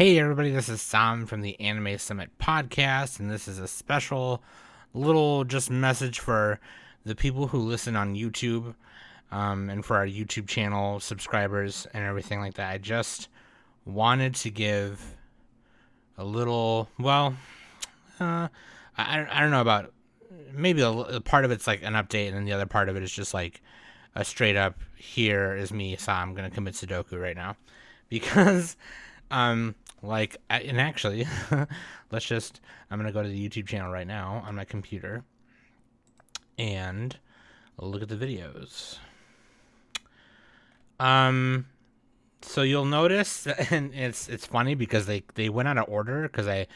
Hey everybody, this is Sam from the Anime Summit podcast, and this is a special little just message for the people who listen on YouTube, and for our YouTube channel subscribers and everything like that. I just wanted to give a little, I don't know about, maybe a part of it's like an update, and then the other part of it is just like a straight up, here is me, Sam, gonna commit Sudoku right now. Because and actually, I'm gonna go to the YouTube channel right now on my computer and look at the videos. So you'll notice, and it's funny because they went out of order because I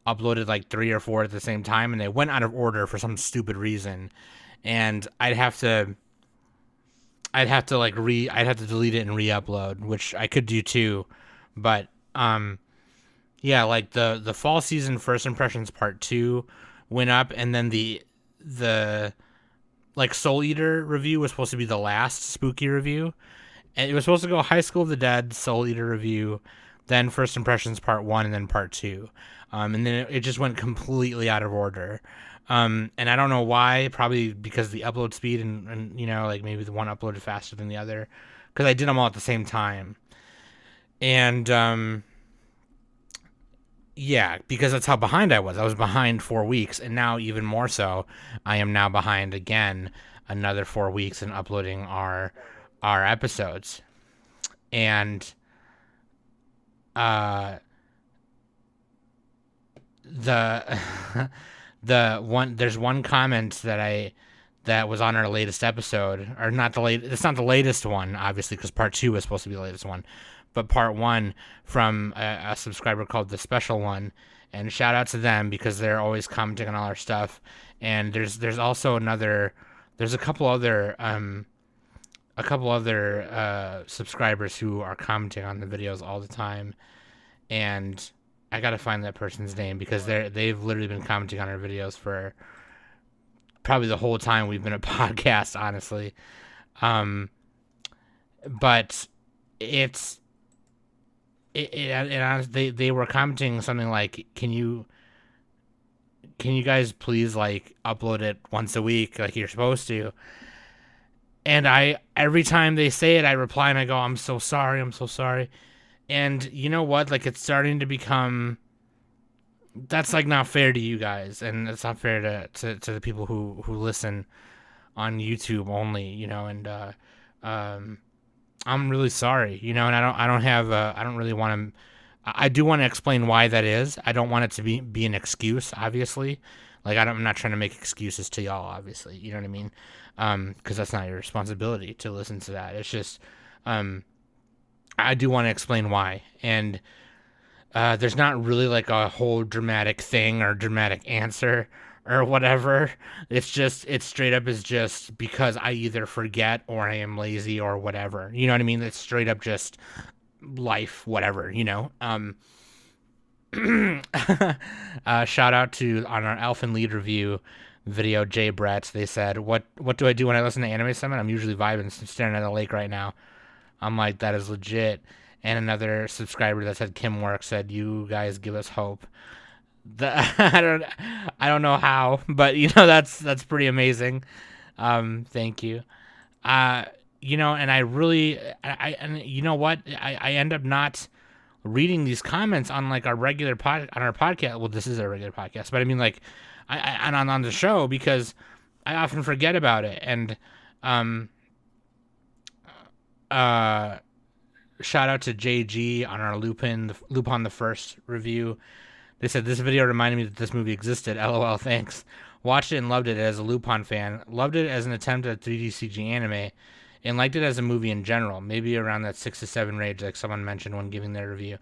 uploaded like 3 or 4 at the same time, and they went out of order for some stupid reason, and I'd have to delete it and re-upload, which I could do too, but yeah, like the fall season first impressions part 2 went up, and then the like Soul Eater review was supposed to be the last spooky review, and it was supposed to go High School of the Dead, Soul Eater review, then first impressions part 1, and then part 2, and then it just went completely out of order. And I don't know why. Probably because of the upload speed, and like maybe the one uploaded faster than the other, because I did them all at the same time. And yeah, because that's how behind I was. I was behind 4 weeks, and now even more so, I am now behind again another 4 weeks in uploading our episodes. And the there's one comment that was on our latest episode, or not the late. It's not the latest one, obviously, because part 2 was supposed to be the latest one, but part 1 from a subscriber called The Special One, and shout out to them because they're always commenting on all our stuff. And there's also there's a couple other subscribers who are commenting on the videos all the time, and I gotta find that person's name because they've literally been commenting on our videos for probably the whole time we've been a podcast, honestly. But they were commenting something like, can you guys please like upload it once a week like you're supposed to? And every time they say it, I reply and I go, I'm so sorry. And you know what? Like, it's starting to become, that's like not fair to you guys, and it's not fair to the people who listen on YouTube only, and I'm really sorry, and I don't really want to. I do want to explain why that is. I don't want it to be an excuse, obviously. Like, I'm not trying to make excuses to y'all, obviously. You know what I mean? Because that's not your responsibility to listen to that. It's just, I do want to explain why. And there's not really like a whole dramatic thing or dramatic answer or whatever. It's straight up is just because I either forget or I am lazy or whatever. You know what I mean? It's straight up just life, whatever, shout out to, on our Elfen Lead review video, Jay Brett. They said, what do I do when I listen to Anime Summit? I'm usually vibing, staring at a lake right now. I'm like, that is legit. And another subscriber that said Kim Work said, you guys give us hope. I don't know how, but that's pretty amazing. Thank you. And I really, and you know what? I end up not reading these comments on like our regular on our podcast. Well, this is a regular podcast, but I mean, like, and on the show, because I often forget about it. And shout out to JG on our Lupin the First review. They said, this video reminded me that this movie existed. LOL, thanks. Watched it and loved it as a Lupin fan. Loved it as an attempt at 3D CG anime, and liked it as a movie in general. Maybe around that 6 to 7 range, like someone mentioned when giving their review.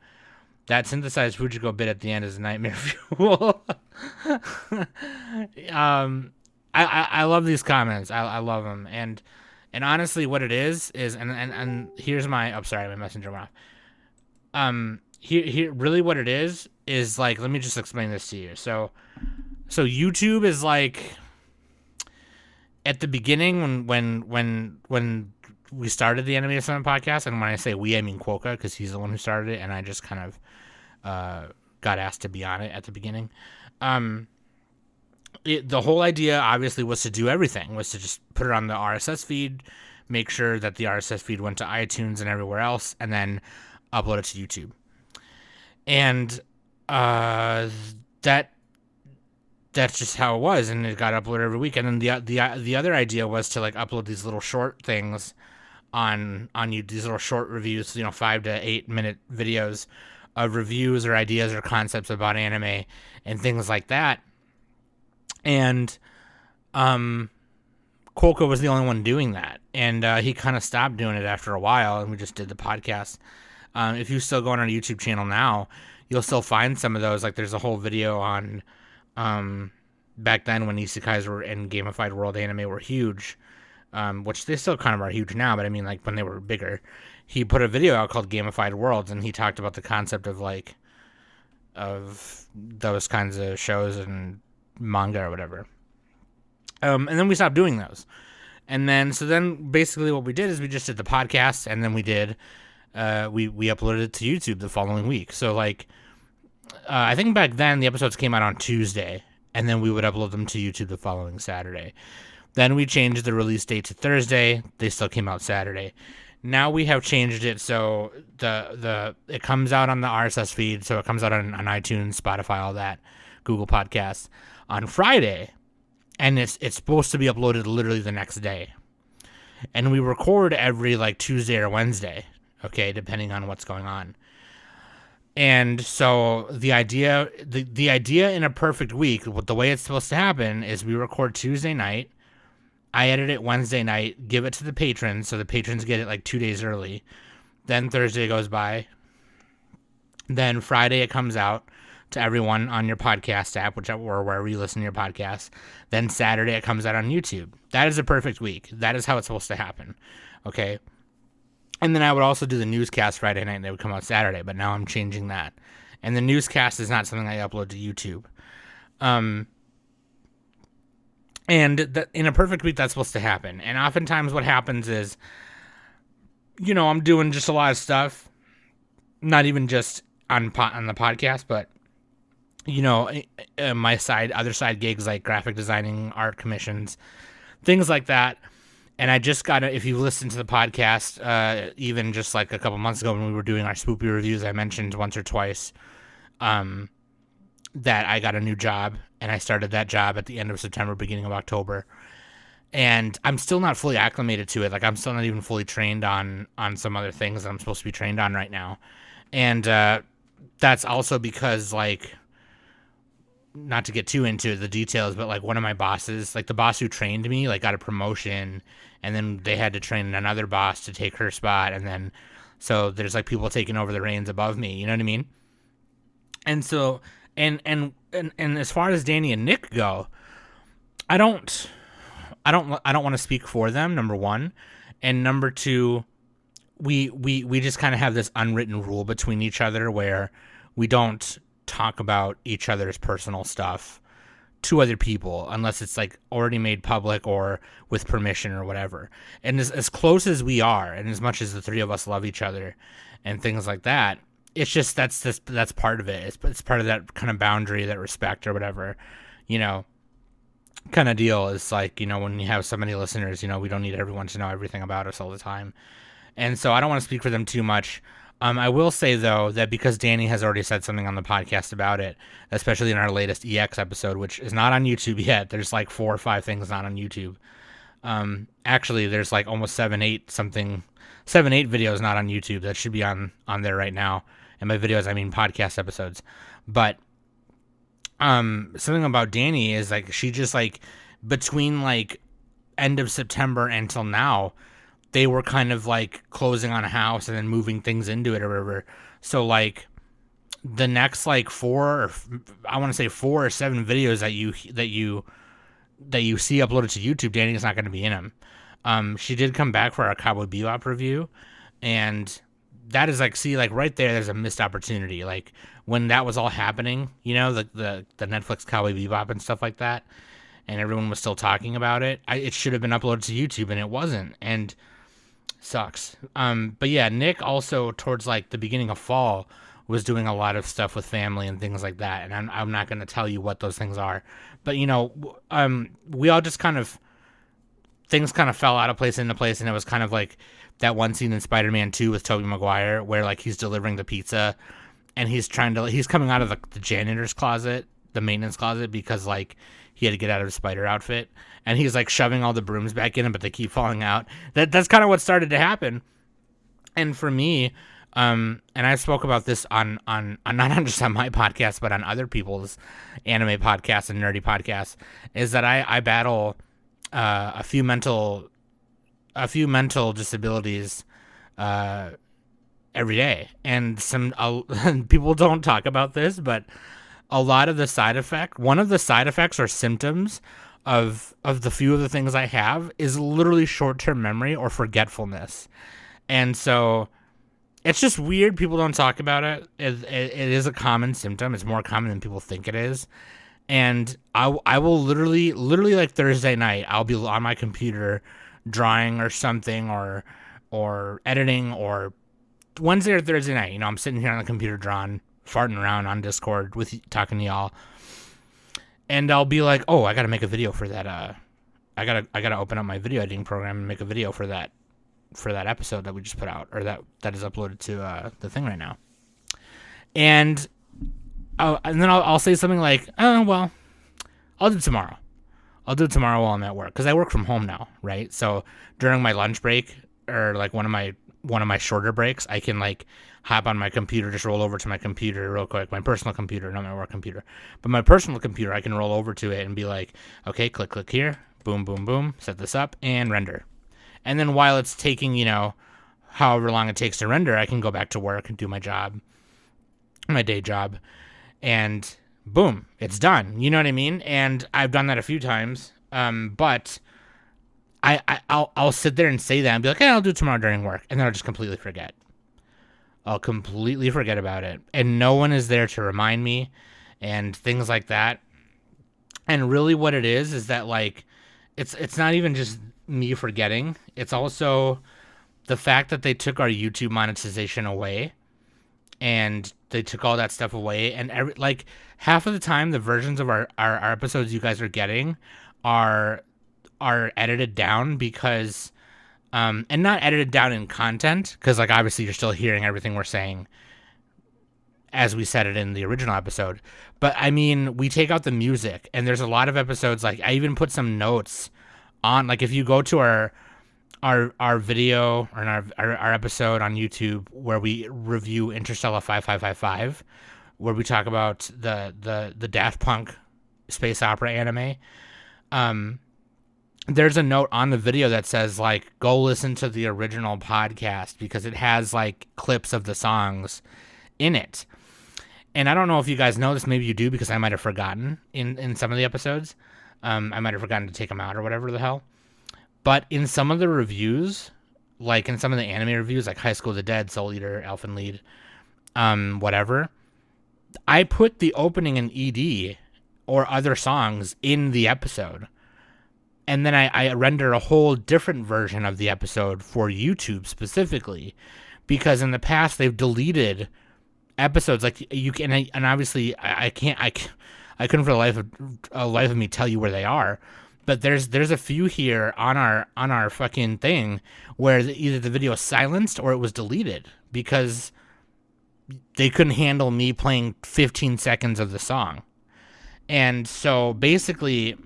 That synthesized Fujiko bit at the end is a nightmare fuel. I love these comments. I love them. And honestly, what it is and here's my, oh, sorry, my messenger went off. Here really what it is like, let me just explain this to you. So YouTube is like, at the beginning when we started the Anime Summit podcast, and when I say we, I mean Quokka, because he's the one who started it, and I just kind of got asked to be on it at the beginning. The whole idea obviously was to do everything, was to just put it on the RSS feed, make sure that the RSS feed went to iTunes and everywhere else, and then upload it to YouTube. And that's just how it was, and it got uploaded every week. And then the other idea was to like upload these little short things on YouTube, these little short reviews, 5 to 8 minute videos of reviews or ideas or concepts about anime and things like that. And Kolka was the only one doing that, and he kind of stopped doing it after a while, and we just did the podcast. If you still go on our YouTube channel now, you'll still find some of those. Like there's a whole video on back then when isekais were in gamified world anime were huge, which they still kind of are huge now, but I mean like when they were bigger. He put a video out called Gamified Worlds, and he talked about the concept of like of those kinds of shows and manga or whatever. And then we stopped doing those. And then basically what we did is we just did the podcast, and then we did we uploaded it to YouTube the following week. So like I think back then the episodes came out on Tuesday, and then we would upload them to YouTube the following Saturday. Then we changed the release date to Thursday. They still came out Saturday. Now we have changed it so it comes out on the RSS feed, so it comes out on iTunes, Spotify, all that, Google Podcasts on Friday, and it's supposed to be uploaded literally the next day. And we record every like Tuesday or Wednesday, okay, depending on what's going on. And so the idea in a perfect week, the way it's supposed to happen is we record Tuesday night, I edit it Wednesday night, give it to the patrons, so the patrons get it like 2 days early. Then Thursday goes by. Then Friday it comes out to everyone on your podcast app, or wherever you listen to your podcast. Then Saturday it comes out on YouTube. That is a perfect week. That is how it's supposed to happen. Okay? And then I would also do the newscast Friday night, and they would come out Saturday, but now I'm changing that. And the newscast is not something I upload to YouTube. And in a perfect week, that's supposed to happen. And oftentimes what happens is, I'm doing just a lot of stuff, not even just on the podcast, but, my other side gigs like graphic designing, art commissions, things like that. And I just got if you listen to the podcast, even just like a couple months ago when we were doing our spoopy reviews, I mentioned once or twice that I got a new job, and I started that job at the end of September, beginning of October. And I'm still not fully acclimated to it. Like I'm still not even fully trained on some other things that I'm supposed to be trained on right now. And that's also because like, not to get too into the details, but like one of my bosses, like the boss who trained me, like got a promotion, and then they had to train another boss to take her spot. And then, so there's like people taking over the reins above me, you know what I mean? And so, and as far as Danny and Nick go, I don't want to speak for them, number one. And number two, we just kind of have this unwritten rule between each other where we don't talk about each other's personal stuff to other people unless it's like already made public or with permission or whatever. And as close as we are, and as much as the three of us love each other and things like that, it's just that's part of it. It's part of that kind of boundary, that respect or whatever, kind of deal. Is like, when you have so many listeners, we don't need everyone to know everything about us all the time. And so I don't want to speak for them too much. I will say, though, that because Danny has already said something on the podcast about it, especially in our latest EX episode, which is not on YouTube yet. There's like 4 or 5 things not on YouTube. Actually, there's like almost 7, 8 videos not on YouTube that should be on there right now. And by videos, I mean podcast episodes. But something about Danny is like she just like between like end of September until now, they were kind of like closing on a house and then moving things into it or whatever. So like the next like 4 or 7 videos that you see uploaded to YouTube, Danny's not going to be in them. She did come back for our Cowboy Bebop review, and that is like, see, like right there's a missed opportunity. Like when that was all happening, the Netflix Cowboy Bebop and stuff like that, and everyone was still talking about it, it should have been uploaded to YouTube, and it wasn't, and sucks. But yeah, Nick also towards like the beginning of fall was doing a lot of stuff with family and things like that. And I'm not going to tell you what those things are, but we all just kind of, things kind of fell out of place into place. And it was kind of like that one scene in Spider-Man 2 with Tobey Maguire where like he's delivering the pizza and he's coming out of the janitor's closet, the maintenance closet, because like he had to get out of his spider outfit, and he's like shoving all the brooms back in, but they keep falling out. That's kind of what started to happen. And for me, and I spoke about this on not just on my podcast, but on other people's anime podcasts and nerdy podcasts, is that I battle a few mental disabilities every day, and people don't talk about this, but a lot of one of the side effects or symptoms of the few of the things I have is literally short-term memory or forgetfulness. And so it's just weird. People don't talk about it. It is a common symptom. It's more common than people think it is. And I will literally like Thursday night, I'll be on my computer drawing or something or editing, or Wednesday or Thursday night, I'm sitting here on the computer drawing, farting around on Discord talking to y'all, and I'll be like, oh, I gotta make a video for that. I gotta open up my video editing program and make a video for that episode that we just put out, or that is uploaded to the thing right now. And then I'll say something like, oh, well, I'll do it tomorrow. I'll do it tomorrow while I'm at work, because I work from home now, right? So during my lunch break, or like one of my shorter breaks, I can like hop on my computer, just roll over to my computer real quick, my personal computer, not my work computer, but my personal computer, I can roll over to it and be like, okay, click here, boom, boom, boom, set this up and render. And then while it's taking, however long it takes to render, I can go back to work and do my job, my day job, and boom, it's done. You know what I mean? And I've done that a few times, but I'll sit there and say that and be like, hey, I'll do it tomorrow during work, and then I'll just completely forget. I'll completely forget about it, and no one is there to remind me, and things like that. And really, what it is that like, it's not even just me forgetting. It's also the fact that they took our YouTube monetization away, and they took all that stuff away, and half of the time, the versions of our episodes you guys are getting are edited down because, and not edited down in content, because like obviously you're still hearing everything we're saying as we said it in the original episode. But I mean, we take out the music, and there's a lot of episodes, like I even put some notes on, like if you go to our video or our episode on YouTube where we review Interstellar 5555, where we talk about the Daft Punk space opera anime, there's a note on the video that says like, go listen to the original podcast because it has like clips of the songs in it. And I don't know if you guys know this, maybe you do, because I might have forgotten in some of the episodes. I might have forgotten to take them out or whatever the hell. But in some of the reviews, like in some of the anime reviews, like High School of the Dead, Soul Eater, Elfen Lied, whatever, I put the opening and ED or other songs in the episode. And then I render a whole different version of the episode for YouTube specifically, because in the past they've deleted episodes. Like you can, and obviously I couldn't for the life of me tell you where they are. But there's a few here on our fucking thing where either the video is silenced or it was deleted because they couldn't handle me playing 15 seconds of the song. And so basically,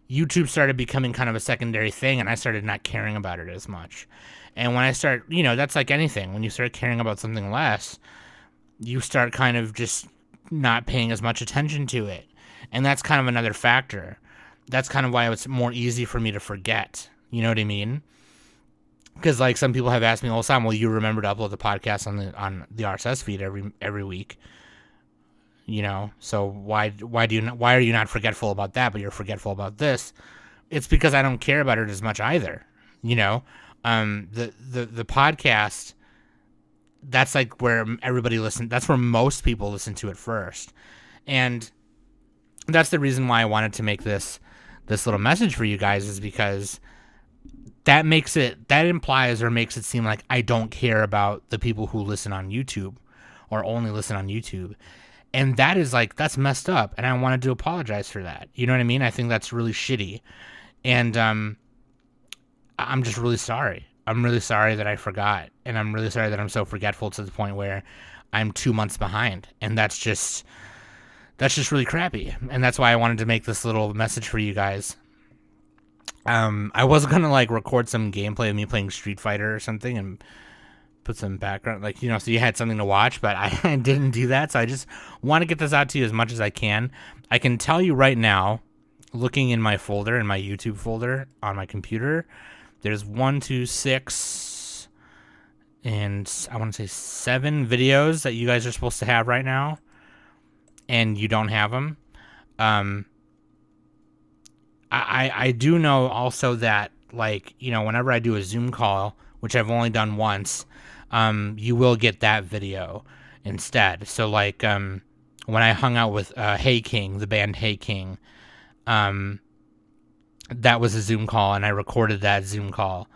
YouTube started becoming kind of a secondary thing, and I started not caring about it as much. And when I start, that's like anything. When you start caring about something less, you start kind of just not paying as much attention to it. And that's kind of another factor. That's kind of why it's more easy for me to forget. You know what I mean? Because like some people have asked me all the time, will you remember to upload the podcast on the RSS feed every week? So why are you not forgetful about that, but you're forgetful about this? It's because I don't care about it as much either. The podcast, that's like where everybody listens. That's where most people listen to it first. And that's the reason why I wanted to make this little message for you guys, is because that implies or makes it seem like I don't care about the people who listen on YouTube, or only listen on YouTube. And that is like, that's messed up. And I wanted to apologize for that. You know what I mean? I think that's really shitty. And I'm just really sorry. I'm really sorry that I forgot. And I'm really sorry that I'm so forgetful to the point where I'm 2 months behind. And that's just really crappy. And that's why I wanted to make this little message for you guys. I was going to like record some gameplay of me playing Street Fighter or something and put some background, like, you know, so you had something to watch, but I didn't do that. So I just want to get this out to you as much as I can. I can tell you right now, looking in my folder, in my YouTube folder on my computer, there's 1, 2, 6, and I want to say 7 videos that you guys are supposed to have right now, and you don't have them. I do know also that, like, you know, whenever I do a Zoom call, which I've only done once, you will get that video instead. So, like, when I hung out with Hey King, the band Hey King, that was a Zoom call, and I recorded that Zoom call,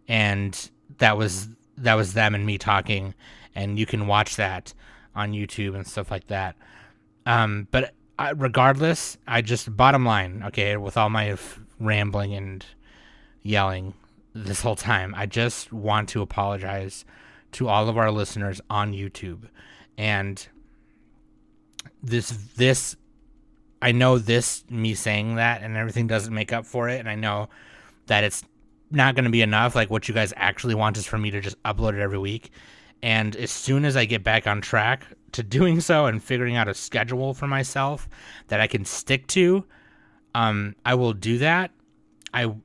and that was them and me talking, and you can watch that on YouTube and stuff like that. But regardless, I just, bottom line, okay, with all my rambling and yelling this whole time, I just want to apologize to all of our listeners on YouTube. And this I know this, me saying that and everything doesn't make up for it, and I know that it's not going to be enough. Like, what you guys actually want is for me to just upload it every week. And as soon as I get back on track to doing so and figuring out a schedule for myself that I can stick to, I will do that.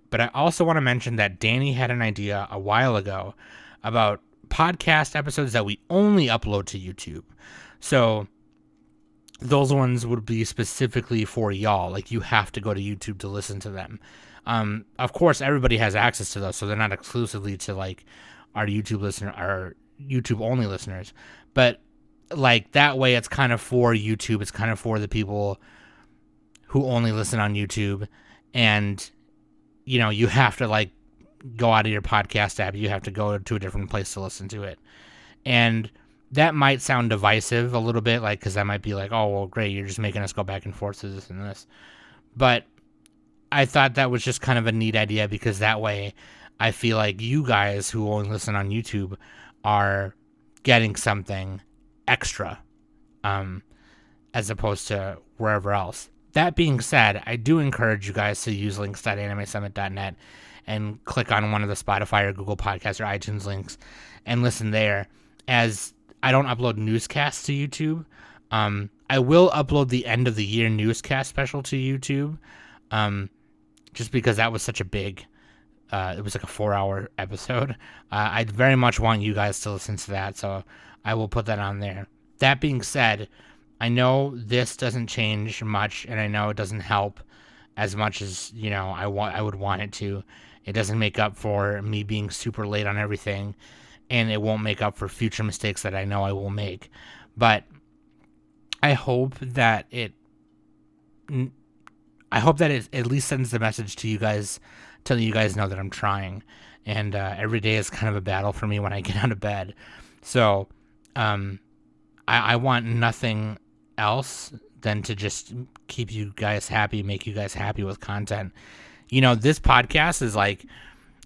But I also want to mention that Danny had an idea a while ago about podcast episodes that we only upload to YouTube. So those ones would be specifically for y'all. Like, you have to go to YouTube to listen to them. Of course, everybody has access to those, so they're not exclusively to, like, our YouTube only listeners. But, like, that way it's kind of for YouTube. It's kind of for the people who only listen on YouTube. And, you know, you have to, like, go out of your podcast app. You have to go to a different place to listen to it. And that might sound divisive a little bit, like, because that might be like, oh, well, great, you're just making us go back and forth to this and this. But I thought that was just kind of a neat idea, because that way I feel like you guys who only listen on YouTube are getting something extra, as opposed to wherever else. That being said, I do encourage you guys to use links.animesummit.net and click on one of the Spotify or Google Podcasts or iTunes links and listen there, as I don't upload newscasts to YouTube. I will upload the end of the year newscast special to YouTube, just because that was such a big, it was like a 4-hour episode. I very much want you guys to listen to that, so I will put that on there. That being said, I know this doesn't change much, and I know it doesn't help as much as, you know, I would want it to. It doesn't make up for me being super late on everything, and it won't make up for future mistakes that I know I will make. But I hope that it at least sends the message to you guys, telling you guys know that I'm trying. And every day is kind of a battle for me when I get out of bed. So I want nothing else than to just keep you guys happy, make you guys happy with content. You know, this podcast is like,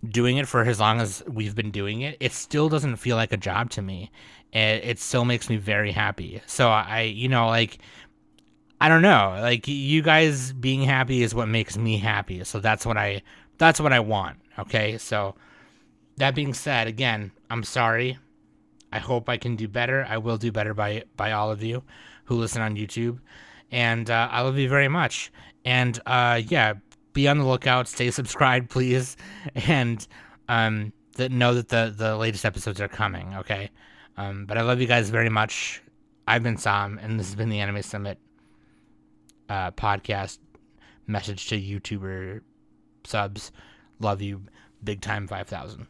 doing it for as long as we've been doing it, it still doesn't feel like a job to me. It still makes me very happy. So you know, like, I don't know, like, you guys being happy is what makes me happy. So that's what I want. Okay. So that being said, again, I'm sorry. I hope I can do better. I will do better by all of you who listen on YouTube. And I love you very much. And yeah, be on the lookout. Stay subscribed, please. And know that the latest episodes are coming, okay? But I love you guys very much. I've been Sam, and this has been the Anime Summit podcast. Message to YouTuber subs. Love you. Big time 5,000.